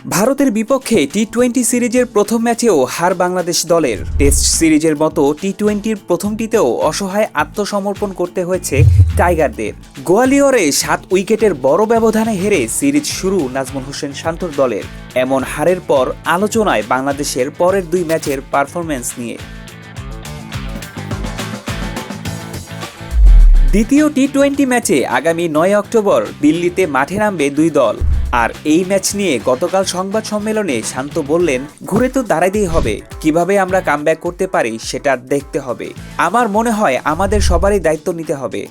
ভারতের বিপক্ষে টি-20 সিরিজের প্রথম ম্যাচেও হার বাংলাদেশ দলের। টেস্ট সিরিজের মতো টি-20-র প্রথমটিতেও অসহায় আত্মসমর্পণ করতে হয়েছে টাইগারদের। গোয়ালিয়রে 7 উইকেটের বড় ব্যবধানে হেরে সিরিজ শুরু নাজমুল হোসেন শান্তর দলের। এমন হারের পর আলোচনায় বাংলাদেশের পরের 2 ম্যাচের পারফরম্যান্স নিয়ে। দ্বিতীয় টি-20 ম্যাচে আগামী 9 অক্টোবর দিল্লিতে মাঠে নামবে 2 দল। আর এই ম্যাচ নিয়ে গতকাল সংবাদ সম্মেলনে শান্ত বললেন, ঘুরে তো দাঁড়াতেই হবে, কিভাবে আমরা কামব্যাক করতে পারি সেটা দেখতে হবে। আমার মনে হয় আমাদের সবারই দায়িত্ব নিতে হবে।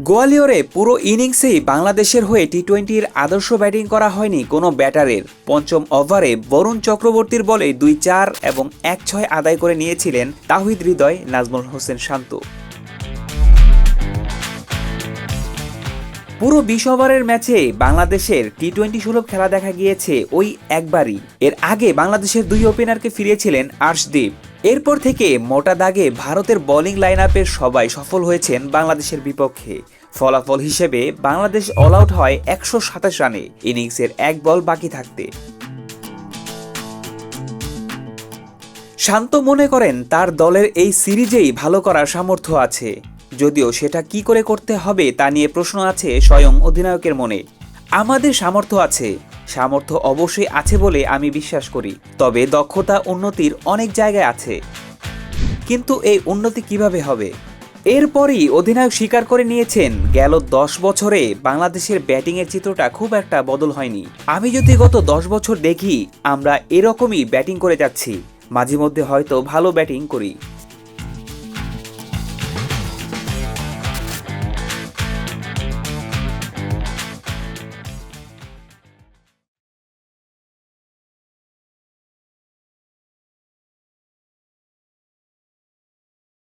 গোয়ালিয়রে পুরো ইনিংসেই বাংলাদেশের হয়ে টি-20-র আদর্শ ব্যাটিং করা হয়নি কোনো ব্যাটারের। পঞ্চম ওভারে বরুণ চক্রবর্তীর বলে 2-4 এবং 1-6 আদায় করে নিয়েছিলেন তাওহিদ হৃদয়, নাজমুল হোসেন শান্ত। পুরো 20 ওভারের ম্যাচে বাংলাদেশের টি-20 সুলভ খেলা দেখা গিয়েছে ওই একবারই। এর আগে বাংলাদেশের 2 ওপেনারকে ফিরিয়েছিলেন আর্শদীপ। এরপর থেকে মোটা দাগে ভারতের বোলিং লাইন আপের সবাই সফল হয়েছেন বাংলাদেশের বিপক্ষে। ফলাফল হিসেবে বাংলাদেশ অল আউট হয় 127 রানে ইনিংসের 1 বল বাকি থাকতে। শান্ত মনে করেন তার দলের এই সিরিজেই ভালো করার সামর্থ্য আছে, যদিও সেটা কি করে করতে হবে তা নিয়ে প্রশ্ন আছে স্বয়ং অধিনায়কের মনে। আমাদের সামর্থ্য আছে, সামর্থ্য অবশ্যই আছে বলে আমি বিশ্বাস করি, তবে দক্ষতা উন্নতির অনেক জায়গায় আছে, কিন্তু এই উন্নতি কিভাবে হবে। এরপরই অধিনায়ক স্বীকার করে নিয়েছেন গেল 10 বছরে বাংলাদেশের ব্যাটিংয়ের চিত্রটা খুব একটা বদল হয়নি। আমি যদি গত 10 বছর দেখি, আমরা এরকমই ব্যাটিং করে যাচ্ছি, মাঝে মধ্যে হয়তো ভালো ব্যাটিং করি।